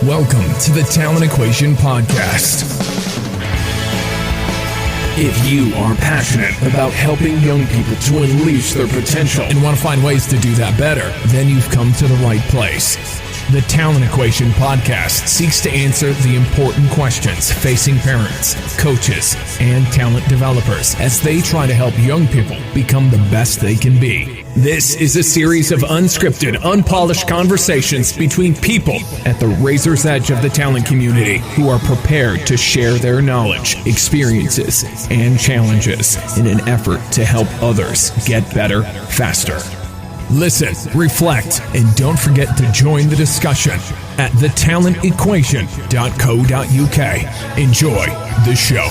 Welcome to the Talent Equation Podcast. If you are passionate about helping young people to unleash their potential and want to find ways to do that better, then you've come to the right place. The Talent Equation Podcast seeks to answer the important questions facing parents, coaches, and talent developers as they try to help young people become the best they can be. This is a series of unscripted, unpolished conversations between people at the razor's edge of the talent community who are prepared to share their knowledge, experiences, and challenges in an effort to help others get better faster. Listen, reflect, and don't forget to join the discussion at thetalentequation.co.uk. Enjoy the show.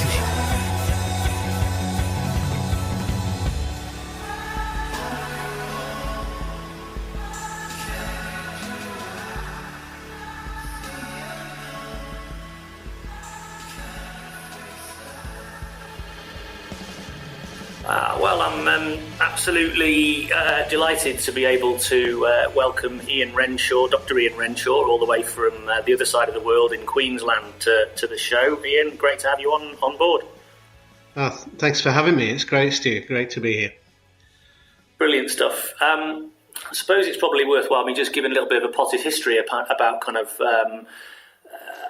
I'm absolutely delighted to be able to welcome Ian Renshaw, Dr Ian Renshaw, all the way from the other side of the world in Queensland to the show. Ian, great to have you on board. Oh, thanks for having me. It's great, Stu. Great to be here. Brilliant stuff. I suppose it's probably worthwhile me just giving a little bit of a potted history about kind of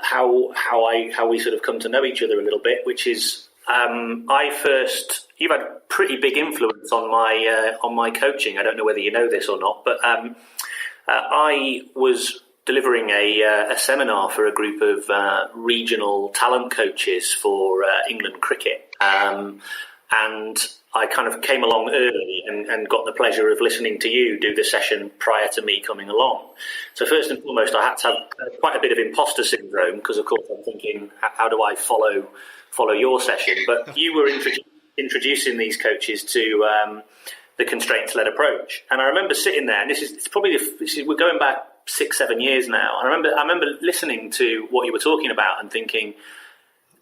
how we sort of come to know each other a little bit, which is you've had a pretty big influence on my coaching. I don't know whether you know this or not, but I was delivering a seminar for a group of regional talent coaches for England cricket, and I kind of came along early and got the pleasure of listening to you do the session prior to me coming along. So first and foremost, I had to have quite a bit of imposter syndrome because, of course, I'm thinking, how do I follow your session? But you were introducing these coaches to the constraints-led approach, and I remember sitting there. And we're going back 6-7 years now. And I remember listening to what you were talking about and thinking,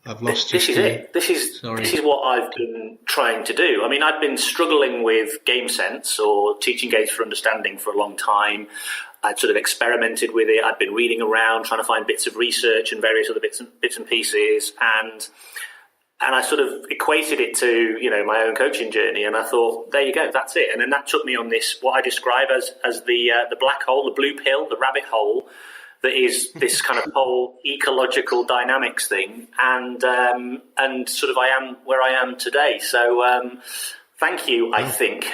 I've lost you. This is it. This is what I've been trying to do. I mean, I'd been struggling with game sense or teaching games for understanding for a long time. I'd sort of experimented with it. I'd been reading around, trying to find bits of research and various other bits and pieces, and I sort of equated it to, my own coaching journey. And I thought, there you go, that's it. And then that took me on this, what I describe as the black hole, the blue pill, the rabbit hole, that is this kind of whole ecological dynamics thing. And sort of I am where I am today. So thank you, I think.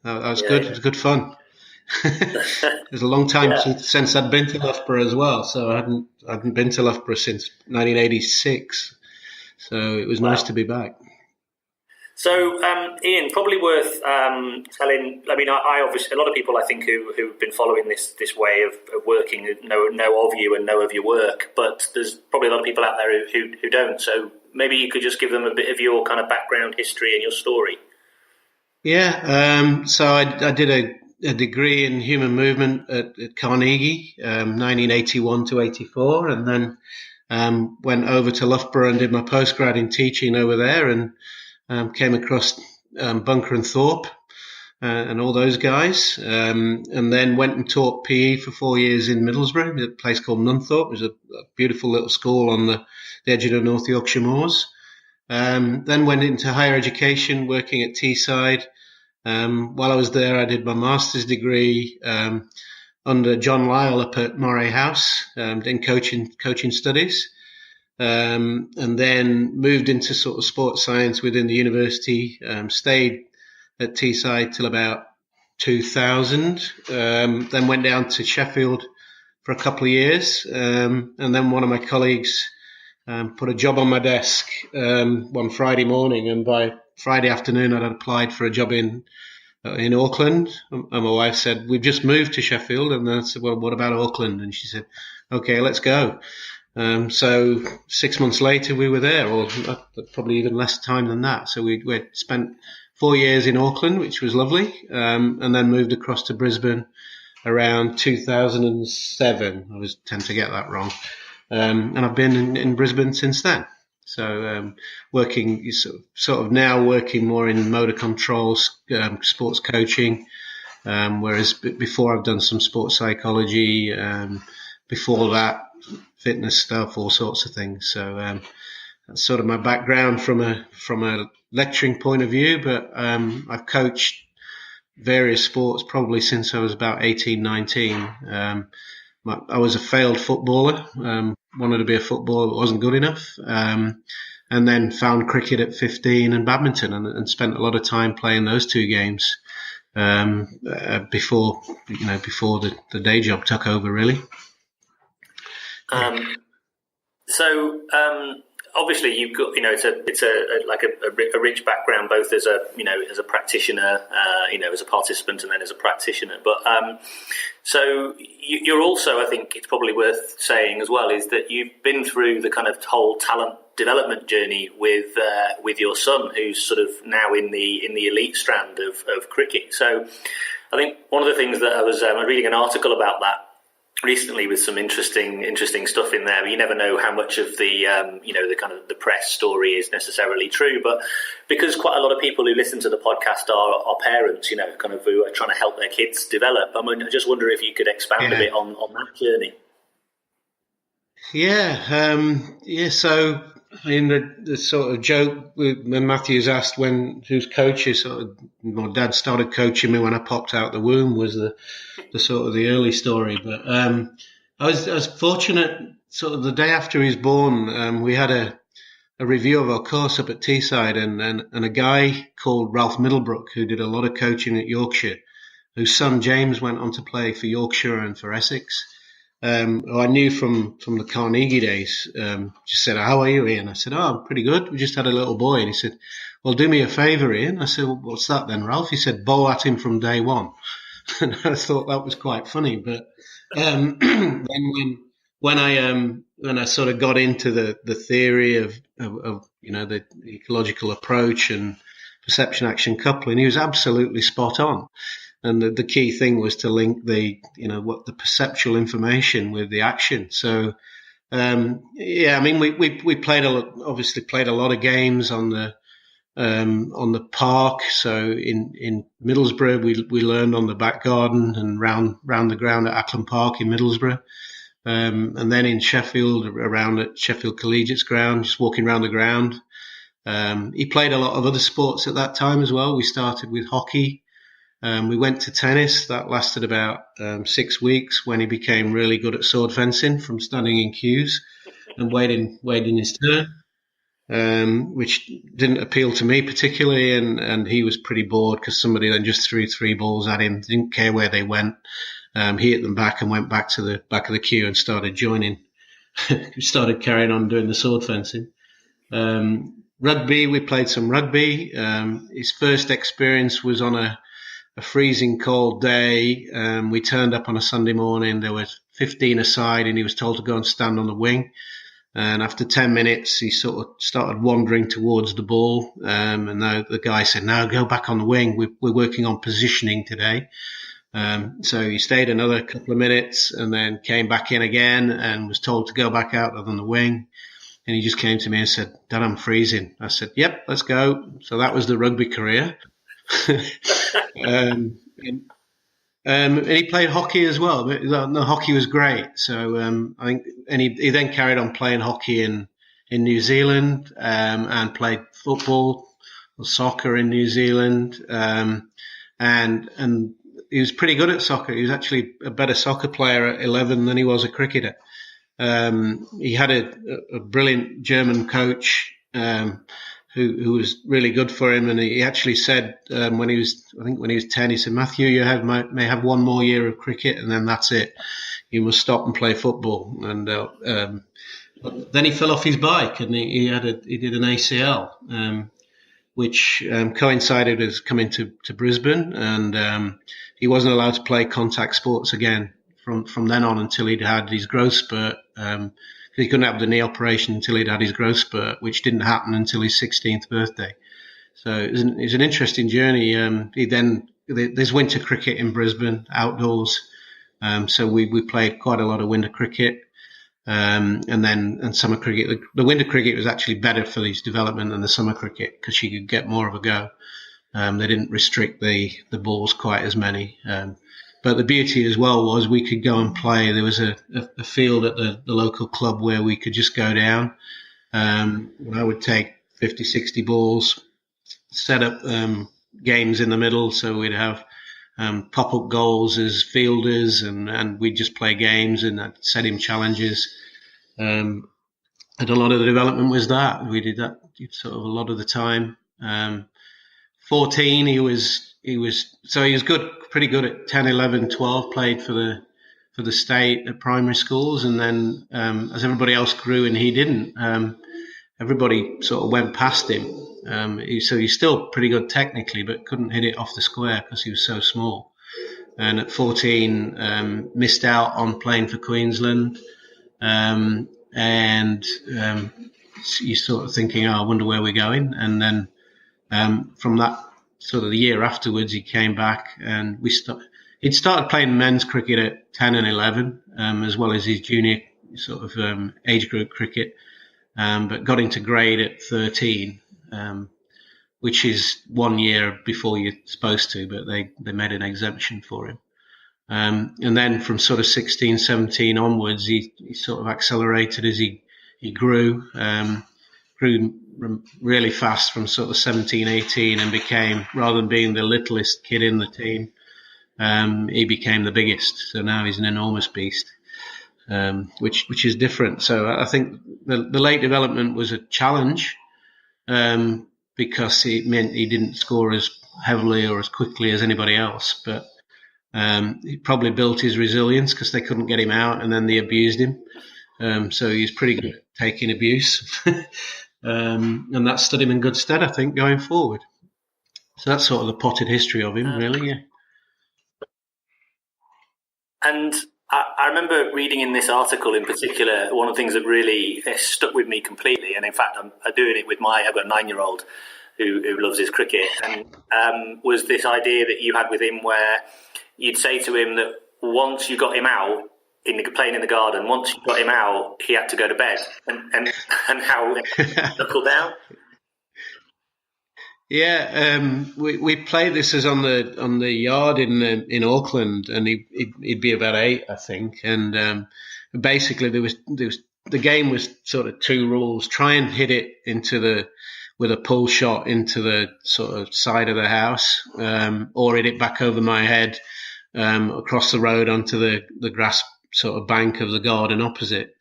That was good. It was good fun. It was a long time since I'd been to Loughborough as well. So I hadn't been to Loughborough since 1986. So it was nice to be back. So, Ian, probably worth telling. I mean, I obviously, a lot of people I think who've been following this way of working know of you and know of your work, but there's probably a lot of people out there who don't. So maybe you could just give them a bit of your kind of background history and your story. Yeah. So I did a degree in human movement at Carnegie, 1981 to 84, and then went over to Loughborough and did my postgrad in teaching over there, and came across Bunker and Thorpe and all those guys, and then went and taught PE for 4 years in Middlesbrough, a place called Nunthorpe. It was a beautiful little school on the edge of the North Yorkshire moors. Then went into higher education, working at Teesside. While I was there, I did my master's degree under John Lyle up at Moray House, in coaching studies. And then moved into sort of sports science within the university, stayed at Teesside till about 2000, then went down to Sheffield for a couple of years, and then one of my colleagues put a job on my desk one Friday morning, and by Friday afternoon I'd applied for a job in Auckland, and my wife said, "We've just moved to Sheffield," and I said, "Well, what about Auckland?" And she said, "Okay, let's go." So 6 months later we were there, or probably even less time than that. So we spent 4 years in Auckland, which was lovely, and then moved across to Brisbane around 2007. I always tend to get that wrong. And I've been in Brisbane since then. So sort of now working more in motor controls, sports coaching, Whereas before I've done some sports psychology, before that fitness stuff, all sorts of things. So that's sort of my background from a lecturing point of view. But I've coached various sports probably since I was about 18, 19. I was a failed footballer, wanted to be a footballer, but wasn't good enough. And then found cricket at 15 and badminton, and spent a lot of time playing those two games before the day job took over, really. Obviously you've got, it's a rich background, both as a practitioner, as a participant, and then as a practitioner. But so you're also, I think it's probably worth saying as well, is that you've been through the kind of whole talent development journey with your son, who's sort of now in the elite strand of cricket. So I think one of the things that I was reading an article about that recently with some interesting stuff in there. You never know how much of the the kind of the press story is necessarily true, but because quite a lot of people who listen to the podcast are parents, kind of who are trying to help their kids develop. I mean, I just wonder if you could expand a bit on that journey. So I mean, the sort of joke when Matthew's asked who's coaches, my dad started coaching me when I popped out the womb, was the sort of the early story. But I was fortunate. Sort of the day after he was born, we had a review of our course up at Teesside, and a guy called Ralph Middlebrook, who did a lot of coaching at Yorkshire, whose son James went on to play for Yorkshire and for Essex. Who I knew from the Carnegie days, just said, "How are you, Ian?" I said, "Oh, I'm pretty good. We just had a little boy." And he said, "Well, do me a favour, Ian." I said, "Well, what's that then, Ralph?" He said, "Bowl at him from day one." And I thought that was quite funny. But then when I sort of got into the theory of the ecological approach and perception action coupling, he was absolutely spot on. And the key thing was to link the perceptual information with the action. So, I mean, we played obviously played a lot of games on the park. So in Middlesbrough, we learned on the back garden and round the ground at Ackland Park in Middlesbrough. And then in Sheffield, around at Sheffield Collegiate's ground, just walking around the ground. He played a lot of other sports at that time as well. We started with hockey. We went to tennis. That lasted about 6 weeks, when he became really good at sword fencing from standing in queues and waiting his turn, which didn't appeal to me particularly. And he was pretty bored because somebody then just threw 3 balls at him, didn't care where they went. He hit them back and went back to the back of the queue and started started carrying on doing the sword fencing. Rugby, we played some rugby. His first experience was on a freezing cold day. We turned up on a Sunday morning. There was 15 aside, and he was told to go and stand on the wing. And after 10 minutes, he sort of started wandering towards the ball. And the guy said, "No, go back on the wing. We're working on positioning today." So he stayed another couple of minutes and then came back in again and was told to go back out on the wing. And he just came to me and said, "Dad, I'm freezing." I said, "Yep, let's go." So that was the rugby career. And he played hockey as well. The hockey was great. So I think, and he then carried on playing hockey in New Zealand, and played football or soccer in New Zealand, and he was pretty good at soccer. He was actually a better soccer player at 11 than he was a cricketer. He had a brilliant German coach who was really good for him, and he actually said when he was 10, he said, "Matthew, you may have one more year of cricket, and then that's it. You must stop and play football." And then he fell off his bike, and he did an ACL, which coincided with coming to Brisbane, and he wasn't allowed to play contact sports again from then on until he'd had his growth spurt. He couldn't have the knee operation until he'd had his growth spurt, which didn't happen until his 16th birthday. So it was an interesting journey. There's winter cricket in Brisbane, outdoors. So we played quite a lot of winter cricket. And summer cricket. The winter cricket was actually better for his development than the summer cricket because she could get more of a go. They didn't restrict the balls quite as many. But the beauty as well was we could go and play. There was a field at the local club where we could just go down. I would take 50, 60 balls, set up games in the middle. So we'd have pop-up goals as fielders, and we'd just play games, and I'd set him challenges. And a lot of the development was that. We did that sort of a lot of the time. 14, he was good, pretty good at 10, 11, 12, played for the state at primary schools. And then as everybody else grew and he didn't, everybody sort of went past him. So he's still pretty good technically, but couldn't hit it off the square because he was so small. And at 14, missed out on playing for Queensland. You're sort of thinking, I wonder where we're going. And then from that sort of the year afterwards, he came back, and he'd started playing men's cricket at 10 and 11, as well as his junior sort of age group cricket, but got into grade at 13, which is 1 year before you're supposed to, but they made an exemption for him. And then from sort of 16, 17 onwards, he sort of accelerated as he grew really fast from sort of 17, 18, and became, rather than being the littlest kid in the team, he became the biggest. So now he's an enormous beast, which is different. So I think the late development was a challenge, because it meant he didn't score as heavily or as quickly as anybody else, but he probably built his resilience because they couldn't get him out, and then they abused him. So he's pretty good at taking abuse. And that stood him in good stead, I think, going forward. So that's sort of the potted history of him, really, yeah. And I remember reading in this article in particular, one of the things that really stuck with me completely, and in fact I'm doing it with I've got a 9-year-old who loves his cricket, and was this idea that you had with him where you'd say to him that once you got him out, playing in the garden, once you got him out, he had to go to bed, and how knuckle down. Yeah, we played this as on the yard in Auckland, and he'd be about 8, I think. And basically, there was the game was sort of 2 rules: try and hit it with a pull shot into the sort of side of the house, or hit it back over my head across the road onto the grass sort of bank of the garden opposite.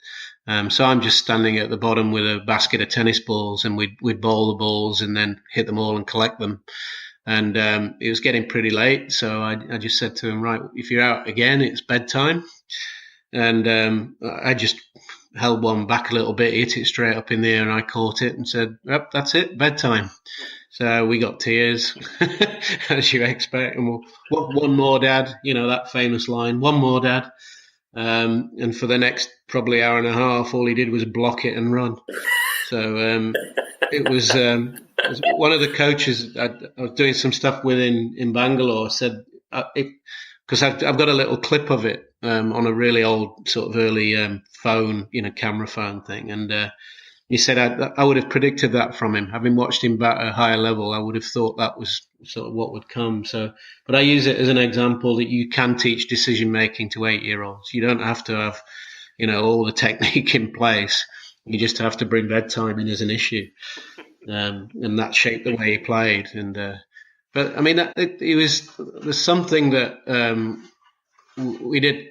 So I'm just standing at the bottom with a basket of tennis balls, and we'd bowl the balls and then hit them all and collect them. And it was getting pretty late, so I just said to him, right, if you're out again, it's bedtime. And I just held one back a little bit, hit it straight up in the air, and I caught it and said, yep, that's it, bedtime. So we got tears, as you expect. And one more, Dad, that famous line, one more, Dad. And for the next probably hour and a half, all he did was block it and run. So it was one of the coaches I was doing some stuff with in Bangalore said, because I've got a little clip of it on a really old sort of early phone, camera phone thing. And he said, I would have predicted that from him. Having watched him bat at a higher level, I would have thought that was sort of what would come. So, but I use it as an example that you can teach decision making to 8-year-olds. You don't have to have, all the technique in place. You just have to bring bedtime in as an issue. And that shaped the way he played. And, but I mean, there's something that we did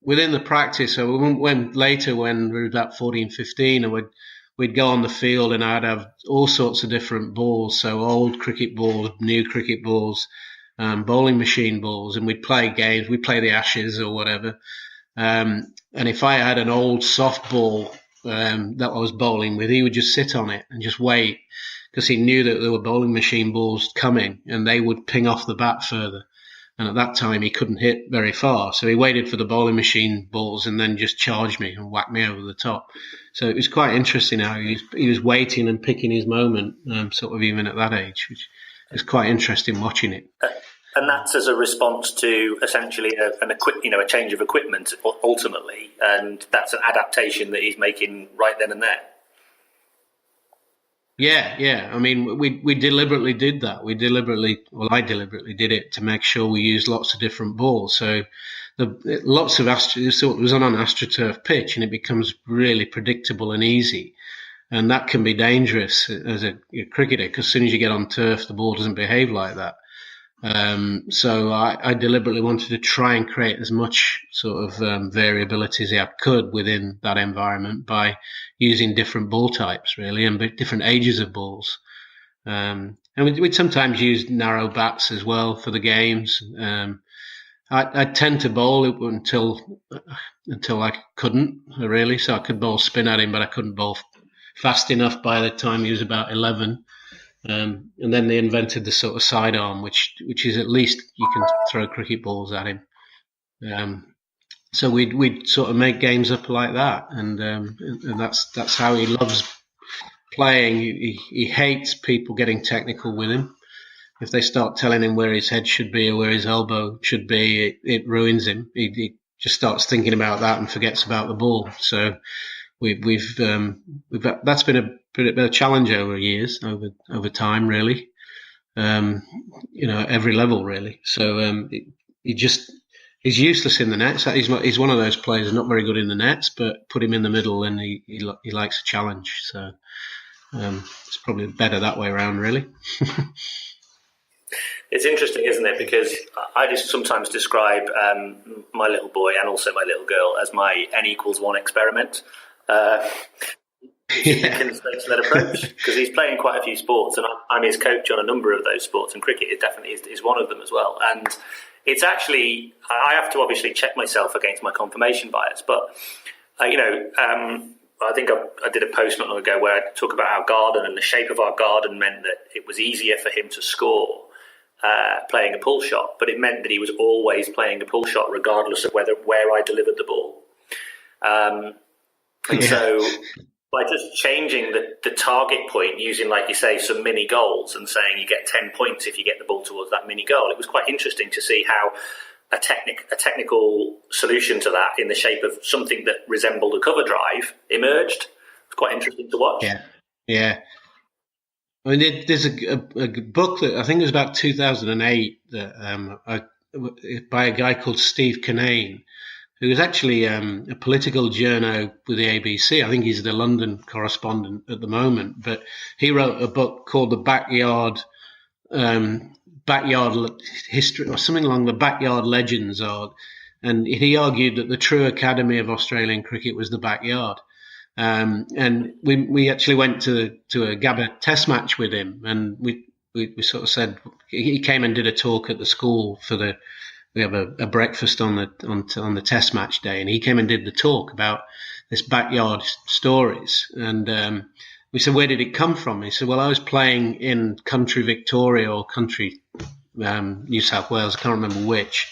within the practice. So when we were about 14, 15, and we'd go on the field, and I'd have all sorts of different balls. So old cricket balls, new cricket balls, bowling machine balls, and we'd play games. We'd play the Ashes or whatever. And if I had an old soft ball that I was bowling with, he would just sit on it and just wait, because he knew that there were bowling machine balls coming and they would ping off the bat further. And at that time, he couldn't hit very far. So he waited for the bowling machine balls and then just charged me and whacked me over the top. So it was quite interesting how he was waiting and picking his moment, sort of even at that age, which is quite interesting watching it. And that's as a response to essentially a change of equipment ultimately. And that's an adaptation that he's making right then and there. Yeah. I mean, we deliberately did that. I deliberately did it to make sure we used lots of different balls. So so it was on an AstroTurf pitch, and it becomes really predictable and easy. And that can be dangerous as a cricketer, because as soon as you get on turf, the ball doesn't behave like that. So I deliberately wanted to try and create as much sort of variability as I could within that environment by using different ball types, really, and different ages of balls. And we'd sometimes use narrow bats as well for the games. I tend to bowl it until I couldn't, really. So I could bowl spin at him, but I couldn't bowl fast enough by the time he was about 11. And then they invented the sort of sidearm, which is at least you can throw cricket balls at him. So we'd sort of make games up like that, and that's how he loves playing. He hates people getting technical with him. If they start telling him where his head should be or where his elbow should be, it ruins him. He just starts thinking about that and forgets about the ball. So that's been a bit of a challenge over time, really. At every level, really. So he's useless in the nets. He's one of those players who's not very good in the nets, but put him in the middle and he likes a challenge. So it's probably better that way around, really. It's interesting, isn't it? Because I just sometimes describe my little boy and also my little girl as my n=1 experiment. That approach, because he's playing quite a few sports, and I'm his coach on a number of those sports, and cricket is definitely is one of them as well. And it's actually, I have to obviously check myself against my confirmation bias, but I think I did a post not long ago where I talk about our garden, and the shape of our garden meant that it was easier for him to score playing a pull shot, but it meant that he was always playing a pull shot regardless of where I delivered the ball. So by just changing the target point, using, like you say, some mini goals and saying you get 10 points if you get the ball towards that mini goal, it was quite interesting to see how a technical solution to that in the shape of something that resembled a cover drive emerged. It's quite interesting to watch. Yeah. I mean, there's a book that I think it was about 2008 that by a guy called Steve Kinane, who is actually a political journo with the ABC. I think he's the London correspondent at the moment. But he wrote a book called The Backyard History, or something along the Backyard Legends. And he argued that the true academy of Australian cricket was the backyard. And we actually went to a Gabba test match with him, and we sort of said, he came and did a talk at the school we have a breakfast on the test match day, and he came and did the talk about this backyard stories. And we said, where did it come from? He said, well, I was playing in country Victoria or country New South Wales, I can't remember which,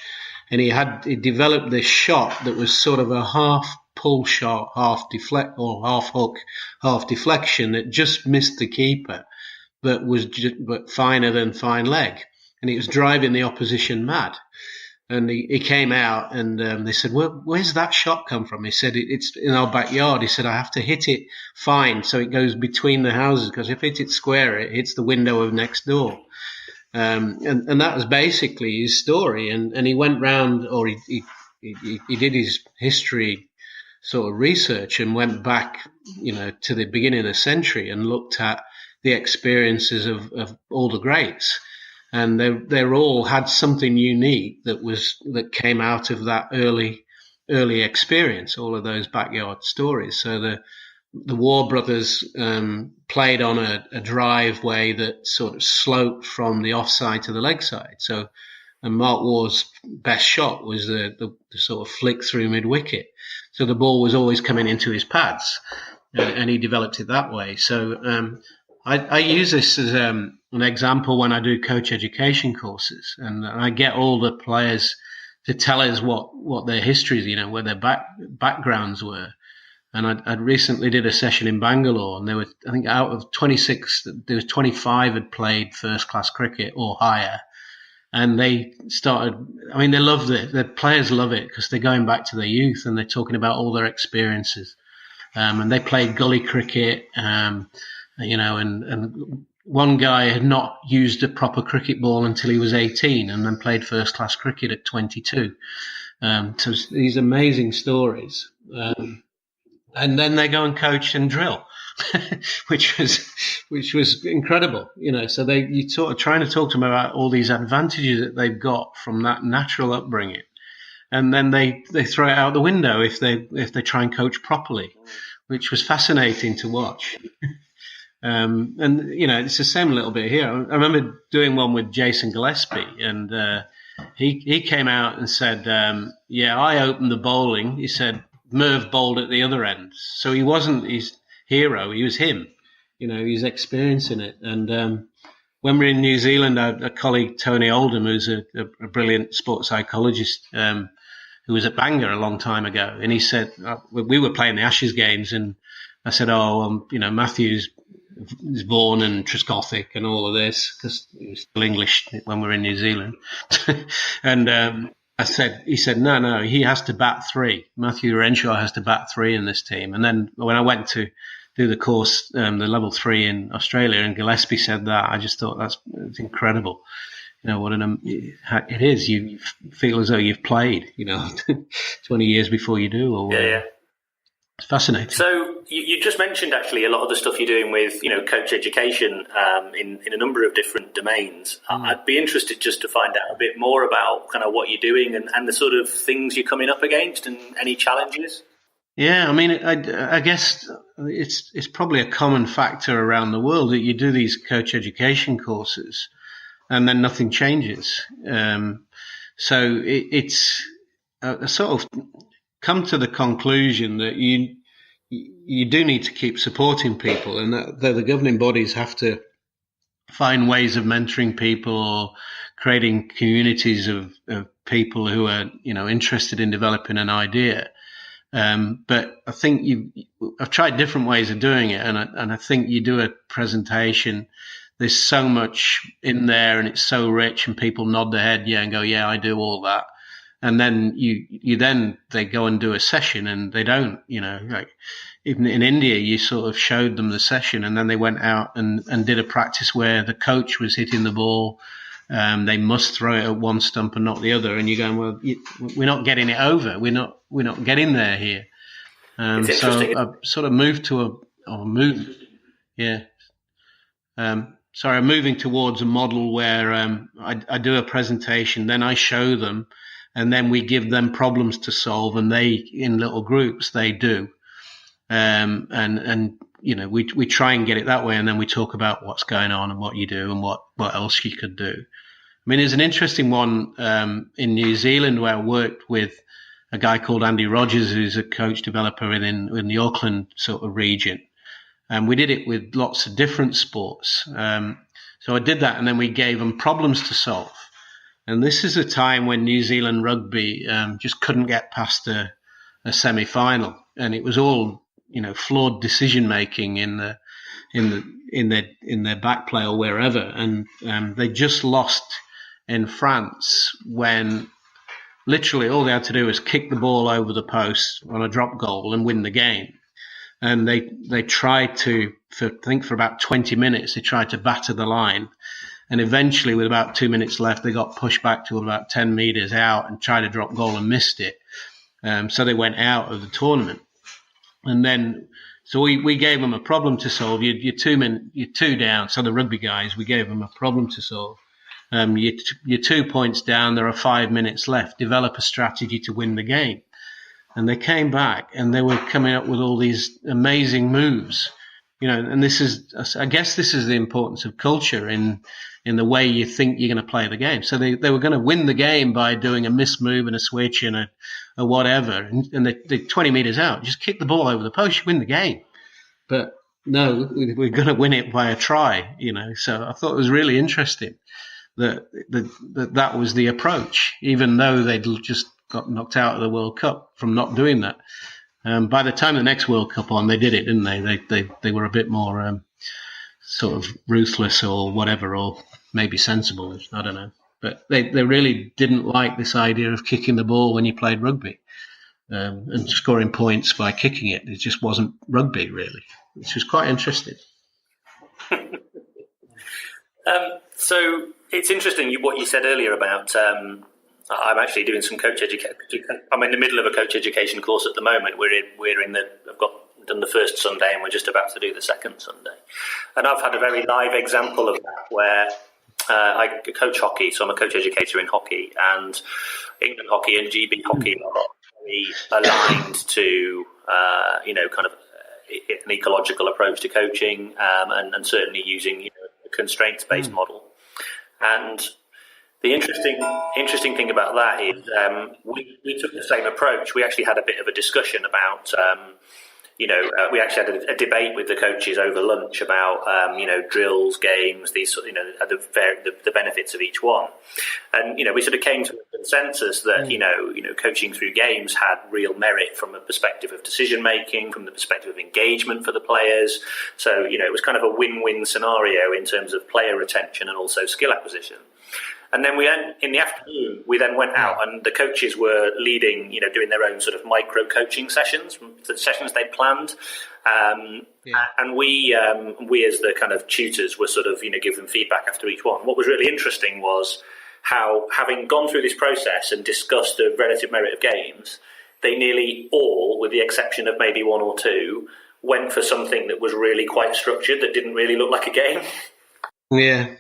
and he developed this shot that was sort of a half pull shot, half hook, half deflection that just missed the keeper, but finer than fine leg, and it was driving the opposition mad. And he came out, and they said, well, where's that shot come from? He said, it's in our backyard. He said, I have to hit it fine so it goes between the houses, because if I hit it square, it hits the window of next door. And that was basically his story. And he went round, or he did his history sort of research and went back, to the beginning of the century and looked at the experiences of all the greats. And they all had something unique that came out of that early experience, all of those backyard stories. So the War brothers played on a driveway that sort of sloped from the offside to the leg side. So, and Mark War's best shot was the sort of flick through mid wicket. So the ball was always coming into his pads, and he developed it that way. So I use this as an example when I do coach education courses, and I get all the players to tell us what their histories, where their backgrounds were. And I recently did a session in Bangalore, and there were, I think, out of 26, there was 25 had played first class cricket or higher. And they started, they love it. The players love it because they're going back to their youth and they're talking about all their experiences. And they played gully cricket, and and one guy had not used a proper cricket ball until he was 18 and then played first class cricket at 22. So these amazing stories. And then they go and coach and drill, which was incredible, So you sort of trying to talk to them about all these advantages that they've got from that natural upbringing, and then they throw it out the window if they try and coach properly, which was fascinating to watch. And it's the same a little bit here. I remember doing one with Jason Gillespie, and he came out and said, I opened the bowling. He said, Merv bowled at the other end. So he wasn't his hero, he was him. He was experiencing it. And when we were in New Zealand, our colleague Tony Oldham, who's a brilliant sports psychologist, who was at Bangor a long time ago, and he said, we were playing the Ashes games, and I said, Matthews is born in Trescothic and all of this, because he was still English when we were in New Zealand. And he said, no, he has to bat 3. Matthew Renshaw has to bat 3 in this team. And then when I went to do the course, the level 3 in Australia, and Gillespie said that, I just thought that's incredible. It is. You feel as though you've played, 20 years before you do. Or yeah. It's fascinating. So you just mentioned actually a lot of the stuff you're doing with coach education in a number of different domains. I'd be interested just to find out a bit more about kind of what you're doing and the sort of things you're coming up against and any challenges. Yeah, I mean, I guess it's probably a common factor around the world that you do these coach education courses and then nothing changes. So it's a sort of come to the conclusion that you do need to keep supporting people, and that the governing bodies have to find ways of mentoring people or creating communities of people who are interested in developing an idea. But I think I've tried different ways of doing it, and I think you do a presentation. There's so much in there, and it's so rich, and people nod their head, and go, yeah, I do all that. And then they go and do a session, and they don't, like even in India, you sort of showed them the session, and then they went out and did a practice where the coach was hitting the ball. They must throw it at one stump and not the other. And you're going, well, we're not getting it over. We're not getting there here. So I sort of I'm moving towards a model where I do a presentation, then I show them, and then we give them problems to solve, and they, in little groups, they do. We try and get it that way, and then we talk about what's going on and what you do and what else you could do. I mean, there's an interesting one in New Zealand where I worked with a guy called Andy Rogers, who's a coach developer in the Auckland sort of region. And we did it with lots of different sports. So I did that, and then we gave them problems to solve. And this is a time when New Zealand rugby just couldn't get past a semi-final, and it was all flawed decision making in their back play or wherever, and they just lost in France when literally all they had to do was kick the ball over the post on a drop goal and win the game. And they tried for about 20 minutes, they tried to batter the line. And eventually, with about 2 minutes left, they got pushed back to about 10 meters out and tried to drop goal and missed it. So they went out of the tournament. And then, so we gave them a problem to solve. You're 2 down. So the rugby guys, we gave them a problem to solve. You're 2 points down. There are 5 minutes left. Develop a strategy to win the game. And they came back, and they were coming up with all these amazing moves. And I guess this is the importance of culture in the way you think you're going to play the game. So they were going to win the game by doing a missed move and a switch and a whatever. And they're 20 meters out, just kick the ball over the post, you win the game. But no, we're going to win it by a try, So I thought it was really interesting that was the approach, even though they'd just got knocked out of the World Cup from not doing that. By the time the next World Cup on, they did it, didn't they? They were a bit more sort of ruthless or whatever, or maybe sensible. I don't know. But they really didn't like this idea of kicking the ball when you played rugby and scoring points by kicking it. It just wasn't rugby, really, which was quite interesting. So it's interesting what you said earlier about. I'm actually doing some coach education. I'm in the middle of a coach education course at the moment. I've done the first Sunday, and we're just about to do the second Sunday. And I've had a very live example of that where I coach hockey, so I'm a coach educator in hockey, and England hockey and GB hockey are very aligned to kind of an ecological approach to coaching, and certainly using a constraints-based model. And the interesting thing about that is we took the same approach. We actually had a bit of a discussion about. We actually had a debate with the coaches over lunch about, drills, games, these, the benefits of each one. And, we sort of came to a consensus that, coaching through games had real merit from a perspective of decision making, from the perspective of engagement for the players. So, it was kind of a win-win scenario in terms of player retention and also skill acquisition. And then in the afternoon, we then went out, and the coaches were leading, doing their own sort of micro coaching sessions, the sessions they planned. And we as the kind of tutors were sort of, give them feedback after each one. What was really interesting was how, having gone through this process and discussed the relative merit of games, they nearly all, with the exception of maybe one or two, went for something that was really quite structured, that didn't really look like a game. Yeah.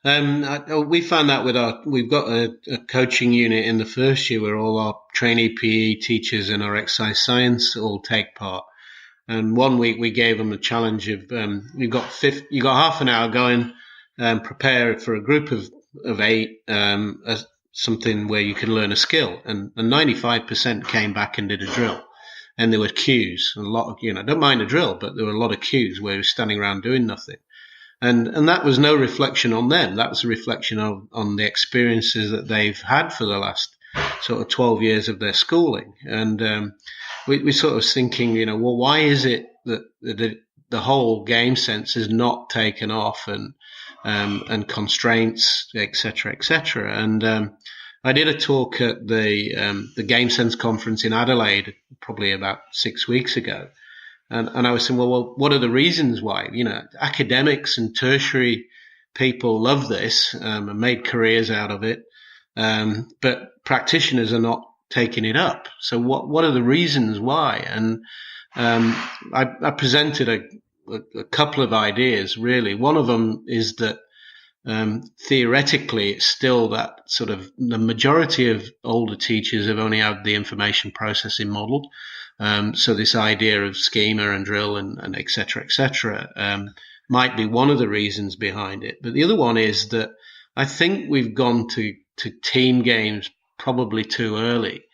We found that we've got a coaching unit in the first year where all our trainee PE teachers and our exercise science all take part. And one week we gave them a challenge of, you got half an hour, go and prepare for a group of 8, something where you can learn a skill. And 95% came back and did a drill. And there were cues, a lot of, I don't mind a drill, but there were a lot of cues where we were standing around doing nothing. And that was no reflection on them. That was a reflection on the experiences that they've had for the last sort of 12 years of their schooling. And we sort of thinking, well, why is it that the whole game sense is not taken off, and constraints, et cetera, et cetera. And I did a talk at the Game Sense conference in Adelaide probably about 6 weeks ago. And I was saying, well, what are the reasons why? Academics and tertiary people love this and made careers out of it, but practitioners are not taking it up. So what are the reasons why? And I presented a couple of ideas, really. One of them is that theoretically, it's still that sort of the majority of older teachers have only had the information processing model. So this idea of schema and drill and et cetera, might be one of the reasons behind it. But the other one is that I think we've gone to team games probably too early.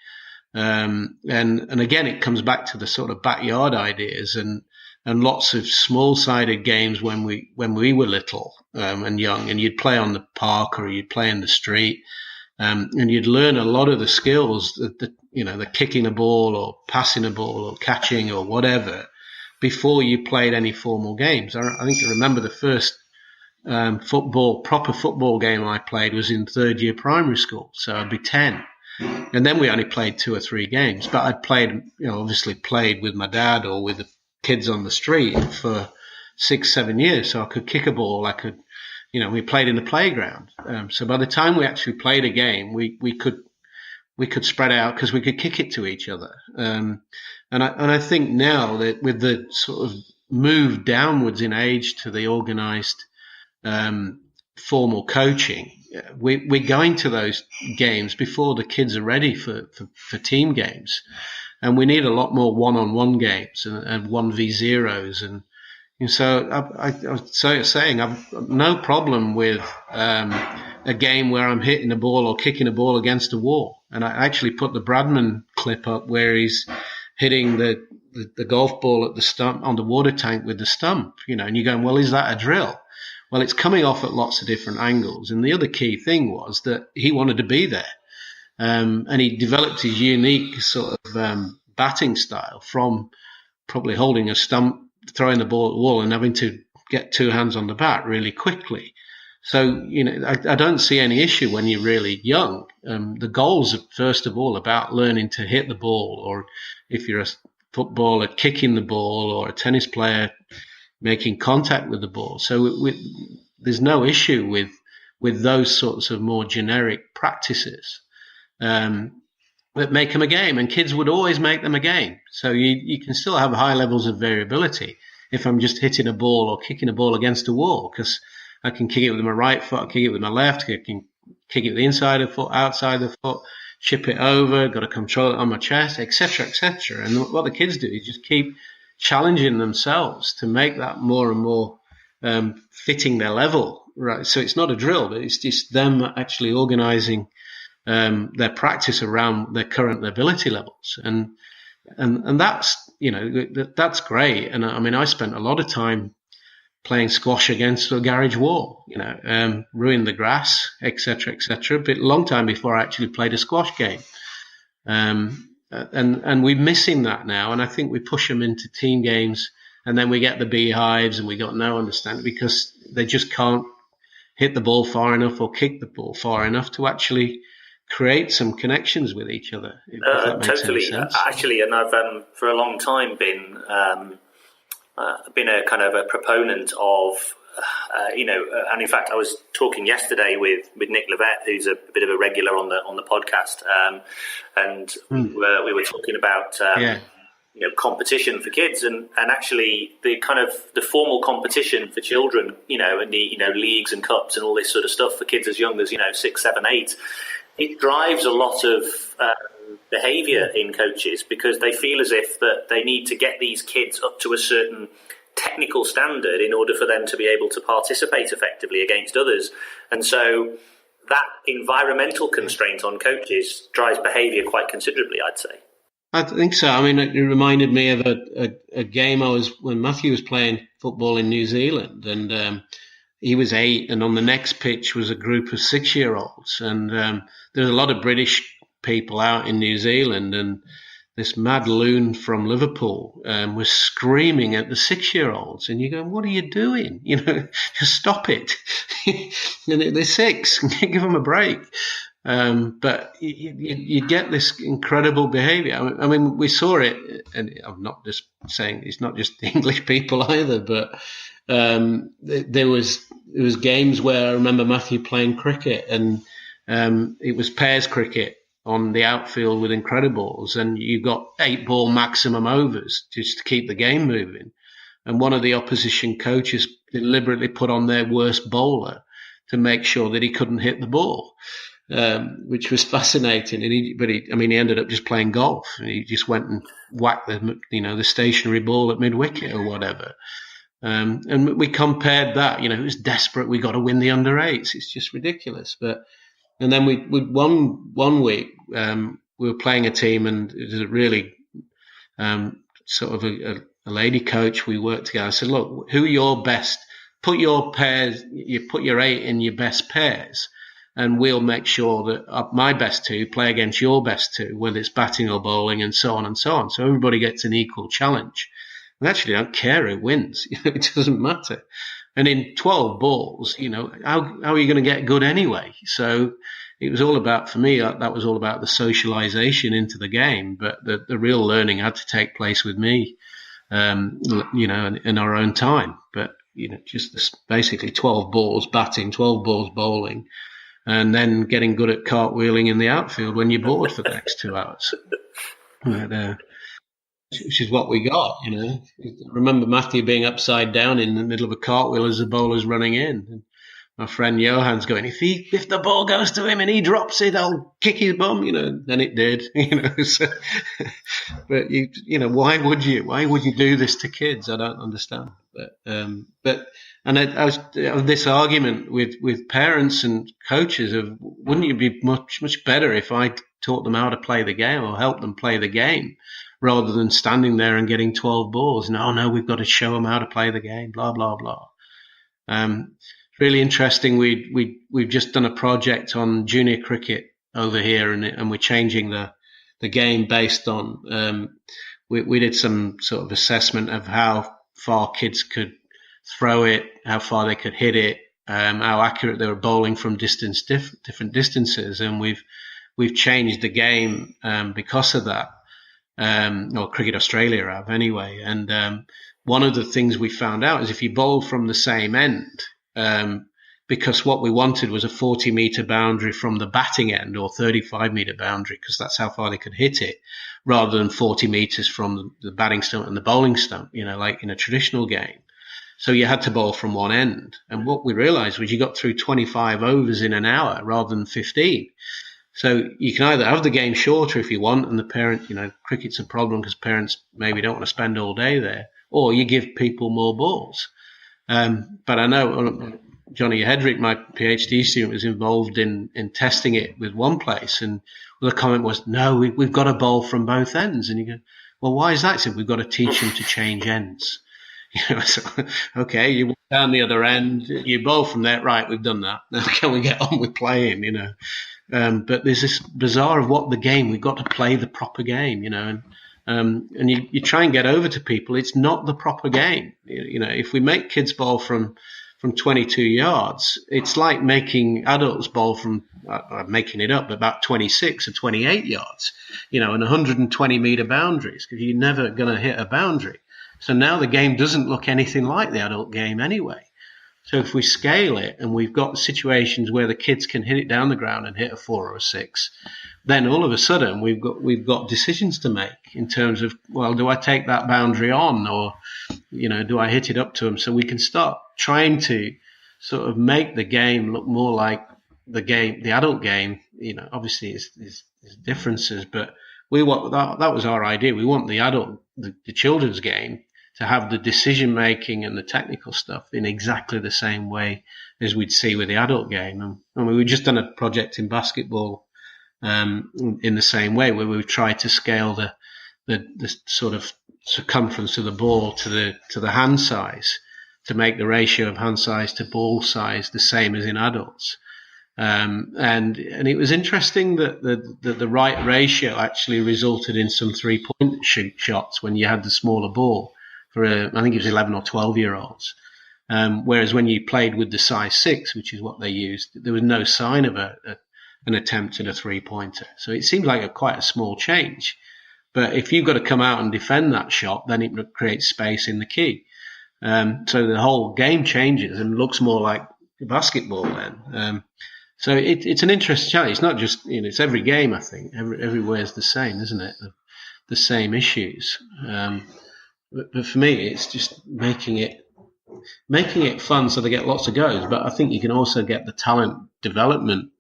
And again, it comes back to the sort of backyard ideas and lots of small-sided games when we were little, and young, and you'd play on the park or you'd play in the street. And you'd learn a lot of the skills the kicking a ball or passing a ball or catching or whatever before you played any formal games. I think I remember the first proper football game I played was in third year primary school. So I'd be 10. And then we only played 2 or 3 games, but I'd played, obviously played with my dad or with the kids on the street for 6-7 years. So I could kick a ball. I could, we played in the playground. So by the time we actually played a game, we could spread out because we could kick it to each other. And I think now that with the sort of move downwards in age to the organized, formal coaching, we're going to those games before the kids are ready for team games. And we need a lot more one-on-one games and 1v0s. And so I was saying I've no problem with a game where I'm hitting a ball or kicking a ball against a wall. And I actually put the Bradman clip up where he's hitting the golf ball at the stump on the water tank with the stump, and you're going, well, is that a drill? Well, it's coming off at lots of different angles. And the other key thing was that he wanted to be there. And he developed his unique sort of batting style from probably holding a stump, throwing the ball at the wall and having to get 2 hands on the bat really quickly. So, I don't see any issue when you're really young. The goals are, first of all, about learning to hit the ball, or if you're a footballer, kicking the ball, or a tennis player, making contact with the ball. So there's no issue with those sorts of more generic practices that make them a game, and kids would always make them a game. So you can still have high levels of variability if I'm just hitting a ball or kicking a ball against a wall, because I can kick it with my right foot, I kick it with my left, I can kick it with the inside of the foot, outside of the foot, chip it over, got to control it on my chest, etc., etc. And what the kids do is just keep challenging themselves to make that more and more fitting their level, right? So it's not a drill, but it's just them actually organising their practice around their current ability levels, and that's that's great. And I mean, I spent a lot of time playing squash against a garage wall, ruined the grass, etc., etc. But a long time before I actually played a squash game. And we're missing that now. And I think we push them into team games, and then we get the beehives, and we got no understanding because they just can't hit the ball far enough or kick the ball far enough to actually create some connections with each other. If that makes totally. any sense. Actually, and I've for a long time been a kind of a proponent of, and in fact, I was talking yesterday with Nick Levette, who's a bit of a regular on the podcast, and we were talking about competition for kids, and actually the kind of the formal competition for children, and the leagues and cups and all this sort of stuff for kids as young as 6, 7, 8. It drives a lot of behaviour in coaches because they feel as if that they need to get these kids up to a certain technical standard in order for them to be able to participate effectively against others. And so that environmental constraint on coaches drives behaviour quite considerably, I'd say. I think so. I mean, it reminded me of a game when Matthew was playing football in New Zealand, and he was 8, and on the next pitch was a group of 6-year-olds, and there's a lot of British people out in New Zealand, and this mad loon from Liverpool was screaming at the 6-year-olds, and you go, "What are you doing? Just stop it!" And they're 6, give them a break. But you get this incredible behaviour. I mean, we saw it, and I'm not just saying it's not just the English people either, but there was games where I remember Matthew playing cricket, and it was pairs cricket on the outfield with Incredibles, and you got 8-ball maximum overs just to keep the game moving. And one of the opposition coaches deliberately put on their worst bowler to make sure that he couldn't hit the ball, which was fascinating. And he ended up just playing golf, and he just went and whacked the stationary ball at mid-wicket or whatever. And we compared that, it was desperate. We got to win the under-8s. It's just ridiculous. And then we one week, we were playing a team, and it was a really sort of a lady coach. We worked together. I said, "Look, who are your best? Put your pairs. You put your 8 in your best pairs, and we'll make sure that my best 2 play against your best 2, whether it's batting or bowling, and so on and so on. So everybody gets an equal challenge. And actually, I don't care who wins. It doesn't matter. And in 12 balls, how are you going to get good anyway? So it was all about, for me, that was all about the socialization into the game. But the real learning had to take place with me, in our own time. But, just basically 12 balls batting, 12 balls bowling, and then getting good at cartwheeling in the outfield when you're bored for the next 2 hours. But, which is what we got, I remember Matthew being upside down in the middle of a cartwheel as the bowler's running in. And my friend Johan's going, if the ball goes to him and he drops it, I'll kick his bum, Then it did, So, but why would you do this to kids? I don't understand. But I was this argument with parents and coaches of, wouldn't it be much better if I taught them how to play the game or helped them play the game, rather than standing there and getting 12 balls? No, we've got to show them how to play the game, blah, blah, blah. Really interesting. We've just done a project on junior cricket over here, and we're changing the game based on, we did some sort of assessment of how far kids could throw it, how far they could hit it, how accurate they were bowling from different distances. And we've changed the game, because of that. Or Cricket Australia have anyway. And, one of the things we found out is if you bowl from the same end, because what we wanted was a 40-meter boundary from the batting end or 35-meter boundary, because that's how far they could hit it, rather than 40 meters from the batting stump and the bowling stump, like in a traditional game. So you had to bowl from one end. And what we realized was you got through 25 overs in an hour rather than 15. So you can either have the game shorter if you want, and the parent, cricket's a problem because parents maybe don't want to spend all day there, or you give people more balls. But I know Johnny Hedrick, my PhD student, was involved in testing it with one place, and the comment was, no, we've got to bowl from both ends. And you go, well, why is that? He said, we've got to teach them to change ends. So, okay, you walk down the other end, you bowl from there, right, we've done that. Now can we get on with playing, But there's this bizarre of what the game, we've got to play the proper game, and you try and get over to people, it's not the proper game. If we make kids bowl from 22 yards, it's like making adults bowl from, I'm making it up, about 26 or 28 yards, and 120 meter boundaries, because you're never going to hit a boundary. So now the game doesn't look anything like the adult game anyway. So if we scale it and we've got situations where the kids can hit it down the ground and hit a 4 or a 6, then all of a sudden we've got decisions to make in terms of, well, do I take that boundary on, or, do I hit it up to them? So we can start trying to sort of make the game look more like the adult game. Obviously there's differences, but that was our idea. We want the children's game to have the decision making and the technical stuff in exactly the same way as we'd see with the adult game. And we've just done a project in basketball in the same way, where we tried to scale the sort of circumference of the ball to the hand size, to make the ratio of hand size to ball size the same as in adults. And it was interesting that the right ratio actually resulted in some 3-point shots when you had the smaller ball for I think it was 11 or 12-year-olds. Whereas when you played with the size 6, which is what they used, there was no sign of an attempt at a 3-pointer. So it seemed like quite a small change. But if you've got to come out and defend that shot, then it creates space in the key. So the whole game changes and looks more like basketball then. So it's an interesting challenge. It's not just, it's every game, I think. Everywhere's the same, isn't it? The same issues. But for me, it's just making it fun so they get lots of goes. But I think you can also get the talent development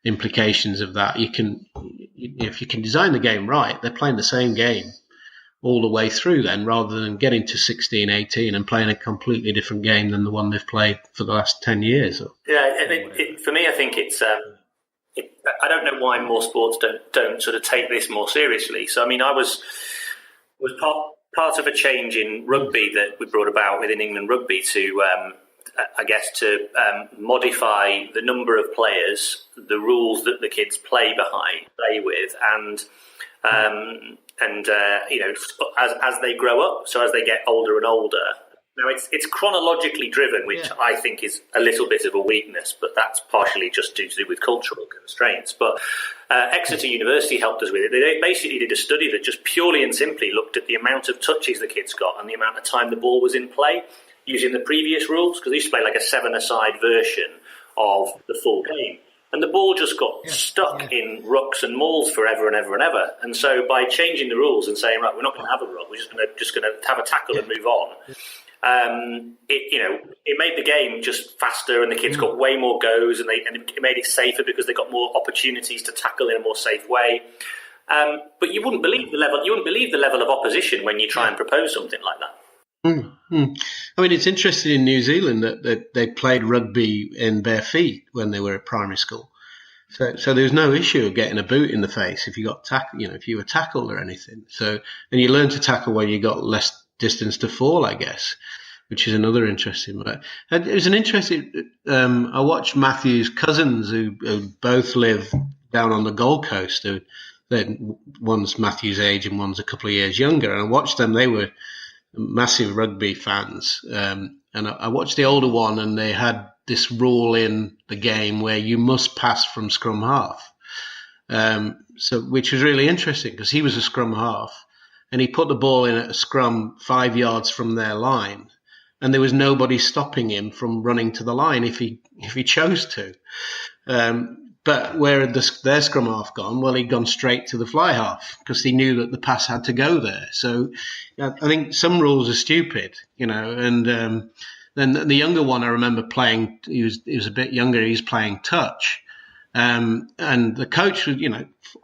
implications of that. If you can design the game right, they're playing the same game all the way through then, rather than getting to 16, 18 and playing a completely different game than the one they've played for the last 10 years. Yeah, for me, I think it's I don't know why more sports don't sort of take this more seriously. So, I mean, I was part of a change in rugby that we brought about within England Rugby to, to modify the number of players, the rules that the kids play with, and as they grow up, so as they get older and older. Now, it's chronologically driven, which I think is a little bit of a weakness, but that's partially just due to with cultural constraints. But Exeter University helped us with it. They basically did a study that just purely and simply looked at the amount of touches the kids got and the amount of time the ball was in play using the previous rules, because they used to play like a 7-a-side version of the full game. And the ball just got stuck in rucks and mauls forever and ever and ever. And so by changing the rules and saying, right, we're not going to have a ruck, we're just going to have a tackle and move on, it made the game just faster, and the kids got way more goes, and it made it safer because they got more opportunities to tackle in a more safe way. But you wouldn't believe the level of opposition when you try and propose something like that. I mean, it's interesting in New Zealand that they played rugby in bare feet when they were at primary school. So there was no issue of getting a boot in the face if you got if you were tackled or anything. So, and you learn to tackle when you got less distance to fall, I guess, which is another interesting. But it was an interesting. I watched Matthew's cousins who both live down on the Gold Coast. One's Matthew's age and one's a couple of years younger. And I watched them. They were massive rugby fans. And I watched the older one, and they had this rule in the game where you must pass from scrum half. Which was really interesting because he was a scrum half. and he put the ball in at a scrum 5 yards from their line, and there was nobody stopping him from running to the line if he chose to. But where had their scrum half gone? Well, he'd gone straight to the fly half because he knew that the pass had to go there. So I think some rules are stupid, and then the younger one I remember playing, he was a bit younger, he was playing touch. And the coach was,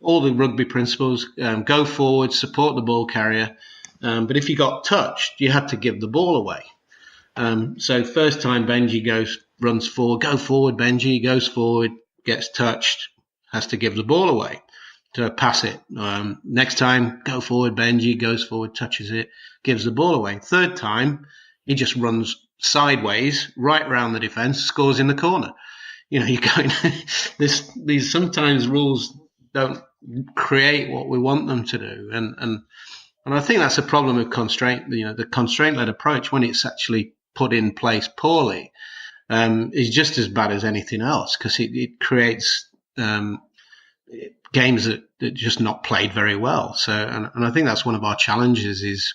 all the rugby principles, go forward, support the ball carrier. But if you got touched, you had to give the ball away. So first time Benji runs forward, go forward, Benji, goes forward, gets touched, has to give the ball away to pass it. Next time, go forward, Benji, goes forward, touches it, gives the ball away. Third time, he just runs sideways, right around the defence, scores in the corner. You're going, these sometimes rules don't create what we want them to do. And I think that's a problem with constraint, the constraint-led approach, when it's actually put in place poorly, is just as bad as anything else, because it creates games that just not played very well. So, and I think that's one of our challenges is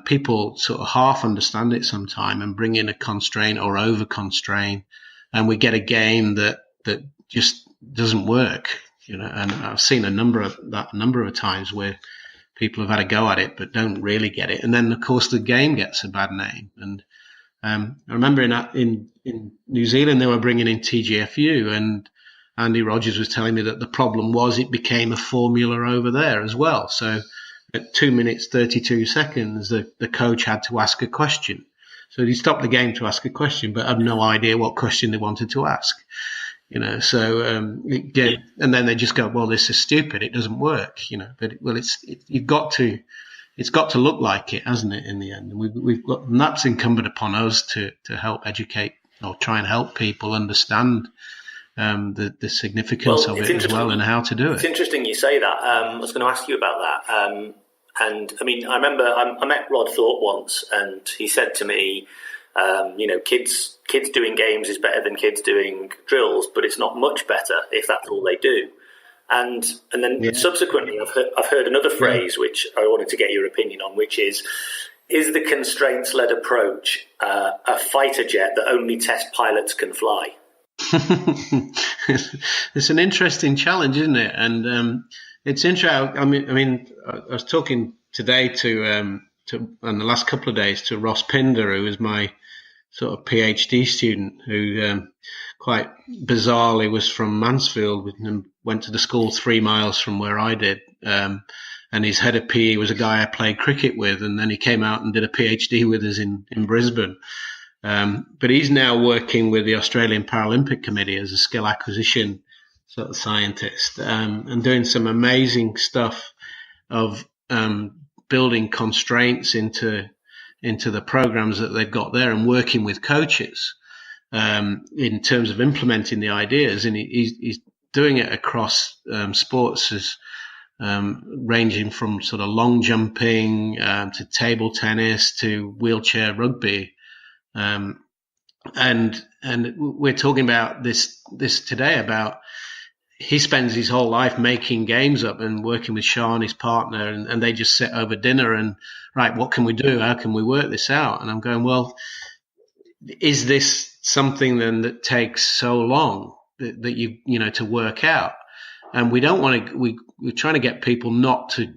people sort of half understand it sometime and bring in a constraint or over constrain, and we get a game that just doesn't work. And I've seen a number of times where people have had a go at it but don't really get it, and then of course the game gets a bad name. And I remember in New Zealand they were bringing in TGFU, and Andy Rogers was telling me that the problem was it became a formula over there as well. So at 2 minutes 32 seconds, the coach had to ask a question. So he stopped the game to ask a question, but had no idea what question they wanted to ask. So and then they just go, well, this is stupid, it doesn't work. But it's got to look like it, hasn't it, in the end? And and that's incumbent upon us to help educate or try and help people understand the significance of it as well, and how to do it. It's interesting you say that. I was going to ask you about that. And I mean, I remember I met Rod Thorpe once, and he said to me, kids doing games is better than kids doing drills, but it's not much better if that's all they do. And then subsequently, I've heard another phrase which I wanted to get your opinion on, which is the constraints-led approach a fighter jet that only test pilots can fly? It's an interesting challenge, isn't it? And it's interesting. I mean, I was talking today and the last couple of days to Ross Pinder, who is my sort of PhD student, who quite bizarrely was from Mansfield and went to the school 3 miles from where I did. And his head of PE was a guy I played cricket with, and then he came out and did a PhD with us in Brisbane. But he's now working with the Australian Paralympic Committee as a skill acquisition sort of scientist, and doing some amazing stuff of building constraints into the programs that they've got there, and working with coaches in terms of implementing the ideas. And he's doing it across sports as ranging from sort of long jumping to table tennis to wheelchair rugby. And we're talking about this today, about he spends his whole life making games up and working with Sean, his partner, and they just sit over dinner and, right, what can we do? How can we work this out? And I'm going, well, is this something then that takes so long that you to work out? And we don't want to, we're trying to get people not to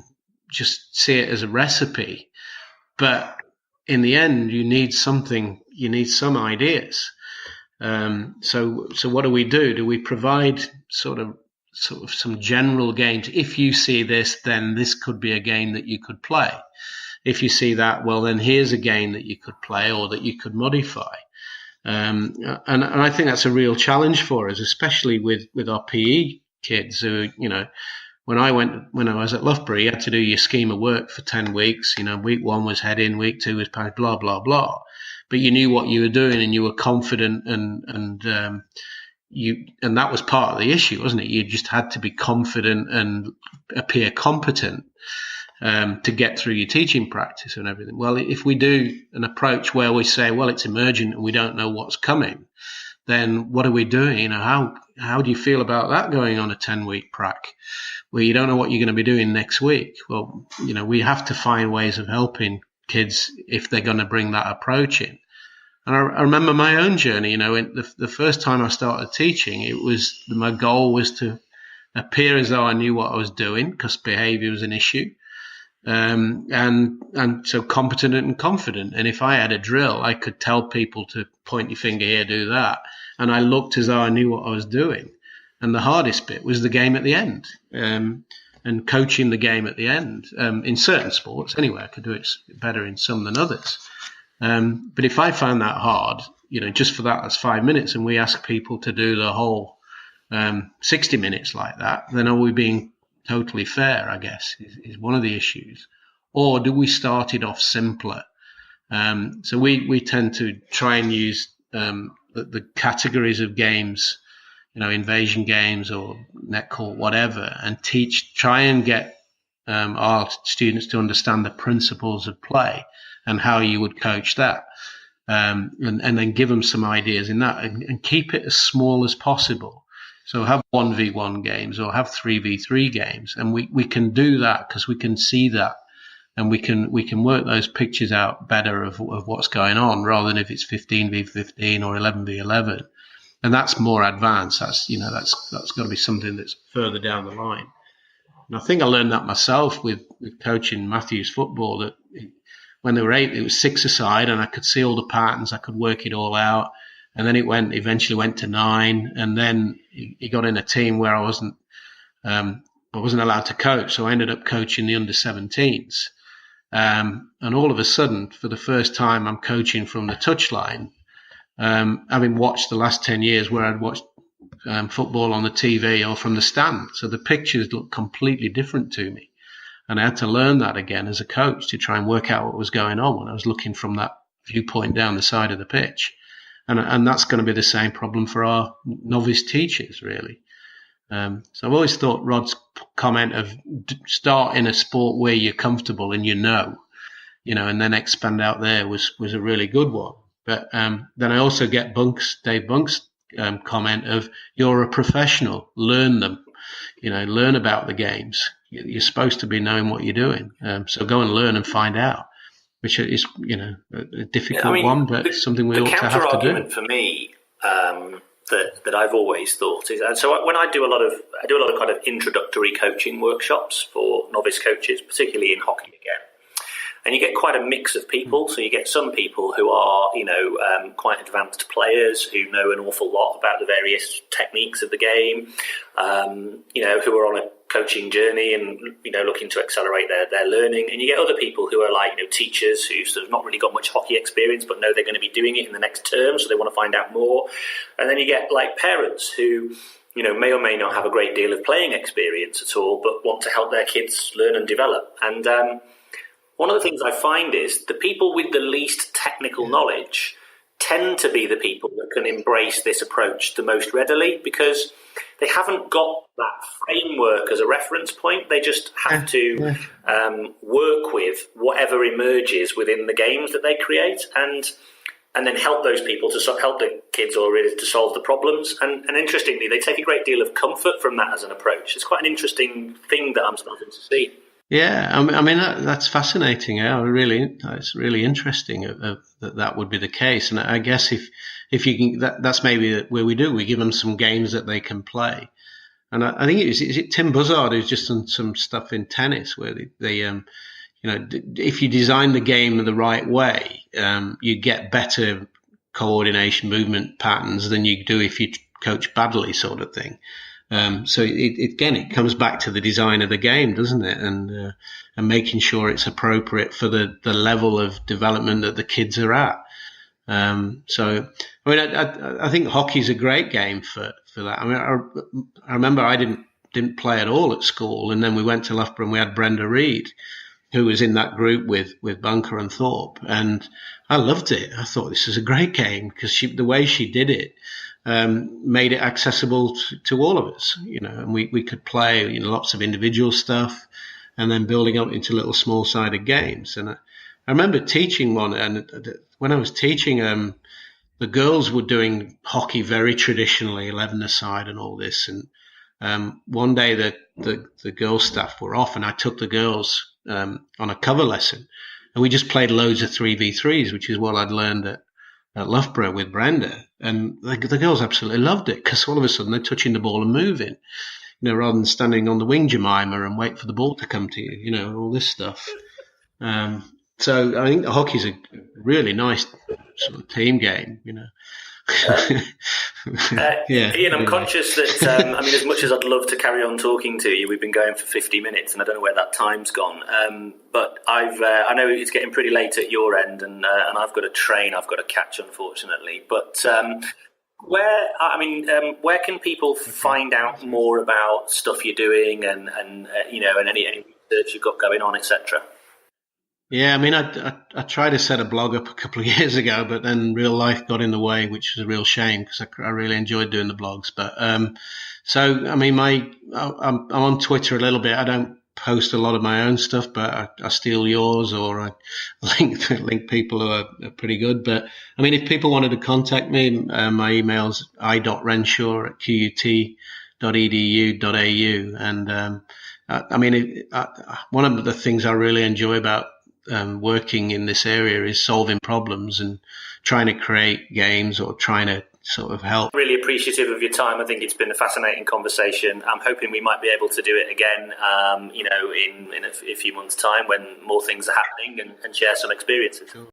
just see it as a recipe, but in the end, you need some ideas. So what do? Do we provide sort of some general games? If you see this, then this could be a game that you could play. If you see that, well, then here's a game that you could play or that you could modify. And I think that's a real challenge for us, especially with our PE kids who, when I was at Loughborough, you had to do your scheme of work for 10 weeks. Week 1 was head in, week 2 was blah, blah, blah. But you knew what you were doing and you were confident, and that was part of the issue, wasn't it? You just had to be confident and appear competent to get through your teaching practice and everything. Well, if we do an approach where we say, well, it's emergent and we don't know what's coming, then what are we doing? How how do you feel about that going on a 10-week prac where you don't know what you're going to be doing next week? Well, we have to find ways of helping kids if they're going to bring that approach in. And I remember my own journey, the first time I started teaching, my goal was to appear as though I knew what I was doing because behavior was an issue. And so competent and confident. And if I had a drill, I could tell people to point your finger here, do that. And I looked as though I knew what I was doing. And the hardest bit was the game at the end, and coaching the game at the end. In certain sports, anyway, I could do it better in some than others. But if I found that hard, just for that, that's 5 minutes, and we ask people to do the whole 60 minutes like that, then are we being totally fair, I guess, is one of the issues. Or do we start it off simpler? So we tend to try and use the categories of games, invasion games or net court, whatever, and try and get our students to understand the principles of play and how you would coach that. And then give them some ideas in that and keep it as small as possible. So have 1v1 games or have 3v3 games. And we can do that because we can see that and we can work those pictures out better of what's going on rather than if it's 15v15 or 11v11. And that's more advanced. That's got to be something that's further down the line. And I think I learned that myself with coaching Matthews football, that when they were 8, it was 6-a-side and I could see all the patterns. I could work it all out. And then it eventually went to 9, and then he got in a team where I wasn't allowed to coach, so I ended up coaching the under-17s. And all of a sudden, for the first time, I'm coaching from the touchline, having watched the last 10 years where I'd watched football on the TV or from the stand. So the pictures looked completely different to me, and I had to learn that again as a coach to try and work out what was going on when I was looking from that viewpoint down the side of the pitch. And that's going to be the same problem for our novice teachers, really. So I've always thought Rod's comment of start in a sport where you're comfortable and and then expand out there was a really good one. But then I also get Dave Bunk's comment of you're a professional, learn them, learn about the games. You're supposed to be knowing what you're doing. So go and learn and find out. Which is, a difficult one, but something we ought to have to do. The counter-argument for me that I've always thought is, and so when I do a lot of kind of introductory coaching workshops for novice coaches, particularly in hockey again, and you get quite a mix of people. So you get some people who are, quite advanced players who know an awful lot about the various techniques of the game, who are on a coaching journey and, looking to accelerate their learning. And you get other people who are like, teachers who sort of not really got much hockey experience, but know they're going to be doing it in the next term, so they want to find out more. And then you get like parents who, may or may not have a great deal of playing experience at all, but want to help their kids learn and develop. And one of the things I find is the people with the least technical knowledge tend to be the people that can embrace this approach the most readily because they haven't got that framework as a reference point. They just have to work with whatever emerges within the games that they create and then help those people to help the kids or really to solve the problems. And interestingly, they take a great deal of comfort from that as an approach. It's quite an interesting thing that I'm starting to see. Yeah, I mean that's fascinating. Yeah, it's really interesting that would be the case. And I guess if you can, that's maybe where we give them some games that they can play. And I think is it Tim Buzzard who's just done some stuff in tennis where they if you design the game the right way, you get better coordination, movement patterns than you do if you coach badly, sort of thing. So it comes back to the design of the game, doesn't it? And making sure it's appropriate for the level of development that the kids are at. So, I mean, I think hockey's a great game for that. I mean, I remember I didn't play at all at school, and then we went to Loughborough and we had Brenda Reid, who was in that group with Bunker and Thorpe, and I loved it. I thought this was a great game because the way she did it. Made it accessible to all of us, and we could play lots of individual stuff and then building up into little small-sided games. And I remember teaching one, and when I was teaching, there the girls were doing hockey very traditionally, 11-a-side and all this. And one day the girls' staff were off, and I took the girls on a cover lesson, and we just played loads of 3v3s, which is what I'd learned at Loughborough with Brenda. And the girls absolutely loved it, because all of a sudden they're touching the ball and moving, rather than standing on the wing, Jemima, and wait for the ball to come to you, all this stuff. So I think hockey's a really nice sort of team game, Ian, I'm conscious that, as much as I'd love to carry on talking to you, we've been going for 50 minutes and I don't know where that time's gone. But I know it's getting pretty late at your end, and I've got a train I've got to catch, unfortunately. But where can people find out more about stuff you're doing and any research you've got going on, etc.? Yeah, I tried to set a blog up a couple of years ago, but then real life got in the way, which was a real shame, because I really enjoyed doing the blogs. But I'm on Twitter a little bit. I don't post a lot of my own stuff, but I steal yours, or I link people who are pretty good. But if people wanted to contact me, my email's i.renshaw@qut.edu.au, and one of the things I really enjoy about working in this area is solving problems and trying to create games, or trying to sort of help. Really appreciative of your time. I think it's been a fascinating conversation. I'm hoping we might be able to do it again, in a few months' time when more things are happening, and share some experiences. Sure.